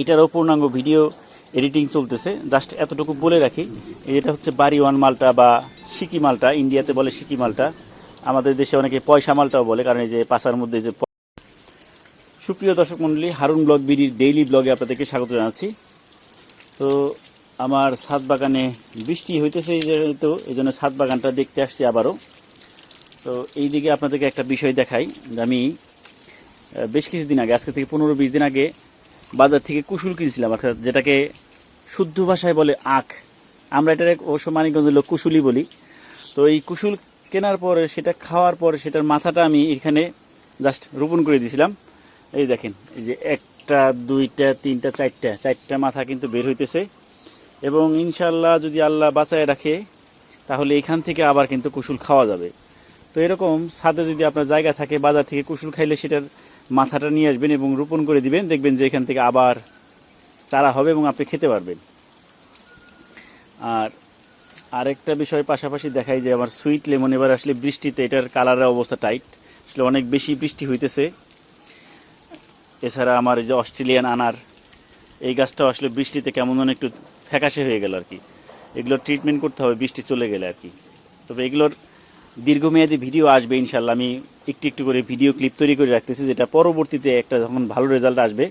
এটারও পূর্ণাঙ্গ video editing চলতেছে। জাস্ট এতটুকু বলে রাখি, এটা হচ্ছে বাড়িওয়ান মালটা বা সিকি মালটা, ইন্ডিয়াতে বলে সিকি মালটা, আমাদের দেশে অনেকে পয়সা মালটাও বলে, কারণ এই যে পাশার মধ্যে যে। সুপ্রিয় দর্শক মণ্ডলী, হারুন ব্লগ বিডির ডেইলি ব্লগে আপনাদেরকে স্বাগত জানাচ্ছি। তো আমার ছাদ বাগানে বৃষ্টি হইতেছে যেহেতু, এই জন্য ছাদ বাগানটা দেখতে আসছি আবারও। তো এই দিকে আপনাদেরকে একটা বিষয় দেখাই যে আমি বেশ কিছুদিন আগে, আজকে থেকে 15-20 দিন আগে বাজার থেকে কুসুল কিনেছিলাম, অর্থাৎ যেটাকে শুদ্ধ ভাষায় বলে আখ। আমরা এটার অবশ্য মানিকগঞ্জের লোক কুসুলি বলি। তো এই কুসুল কেনার পরে, সেটা খাওয়ার পরে, সেটার মাথাটা আমি এখানে জাস্ট রোপণ করে দিয়েছিলাম। এই দেখেন, এই যে একটা, দুইটা, তিনটা, চারটা মাথা কিন্তু বের হইতেছে, এবং ইনশাল্লাহ যদি আল্লাহ বাঁচায় রাখে তাহলে এখান থেকে আবার কিন্তু কুসুল খাওয়া যাবে। তো এরকম ছাদে যদি আপনার জায়গা থাকে, বাজার থেকে কুসুল খাইলে সেটার মাথাটা নিয়ে আসবেন এবং রোপণ করে দিবেন, দেখবেন যে এখান থেকে আবার চারা হবে এবং আপনি খেতে পারবেন। আর আরেকটা বিষয় পাশাপাশি দেখাই যে আমার সুইট লেমন এবার আসলে বৃষ্টিতে এটার কালারের অবস্থা টাইট, আসলে অনেক বেশি বৃষ্টি হইতেছে। এছাড়া আমার এই যে অস্ট্রেলিয়ান আনার, এই গাছটাও আসলে বৃষ্টিতে কেমন যেন একটু ফ্যাকাশে হয়ে গেল আর কি। এগুলোর ট্রিটমেন্ট করতে হবে বৃষ্টি চলে গেলে আর কি। তবে এগুলোর দীর্ঘমেয়াদী ভিডিও আসবে ইনশাল্লাহ। আমি একটু একটু করে ভিডিও ক্লিপ তৈরি করে রাখতেছি, যেটা পরবর্তীতে একটা যখন ভালো রেজাল্ট আসবে,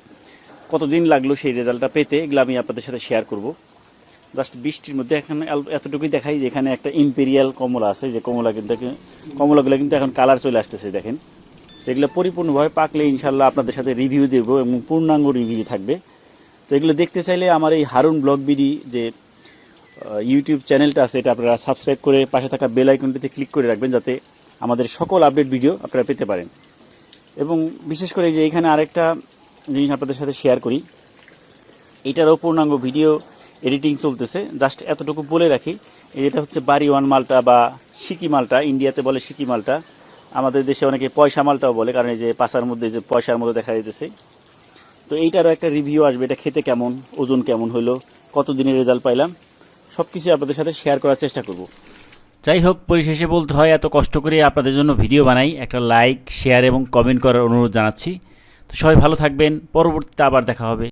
কতদিন লাগলো সেই রেজাল্টটা পেতে, এগুলো আমি আপনাদের সাথে শেয়ার করব। জাস্ট বৃষ্টির মধ্যে এখানে এতটুকুই দেখাই যে এখানে একটা ইম্পেরিয়াল কমলা আছে, যে কমলাগুলো কিন্তু এখন কালার চলে আসতেছে দেখেন। এগুলো পরিপূর্ণভাবে পাকলে ইনশাল্লাহ আপনাদের সাথে রিভিউ দেব এবং পূর্ণাঙ্গ রিভিউ থাকবে। তো এগুলো দেখতে চাইলে আমার এই হারুন ব্লগ বিডি যে ইউটিউব চ্যানেলটা আছে, এটা আপনারা সাবস্ক্রাইব করে পাশে থাকা বেল আইকনটিতে ক্লিক করে রাখবেন, যাতে আমাদের সকল আপডেট ভিডিও আপনারা পেতে পারেন। এবং বিশেষ করে যে এখানে আরেকটা জিনিস আপনাদের সাথে শেয়ার করি, এটারও পূর্ণাঙ্গ ভিডিও এডিটিং চলতেছে। জাস্ট এতটুকু বলে রাখি, এটা হচ্ছে বাড়িওয়ান মালটা বা সিকি মালটা, ইন্ডিয়াতে বলে সিকি মালটা, আমাদের দেশে অনেকে পয়সা মালটাও বলে, কারণ এই যে পাশার মধ্যে যে পয়সার মতো দেখা যেতেছে। তো এইটারও একটা রিভিউ আসবে, এটা খেতে কেমন, ওজন কেমন হলো, কতদিনের রেজাল্ট পাইলাম, সব কিছু আপনাদের সাথে শেয়ার করার চেষ্টা করব। যাই হোক, পরিশেষে বলতে হয়, এত কষ্ট করে আপনাদের জন্য ভিডিও বানাই, একটা লাইক, শেয়ার এবং কমেন্ট করার অনুরোধ জানাচ্ছি। তো সবাই ভালো থাকবেন, পরবর্তীতে আবার দেখা হবে।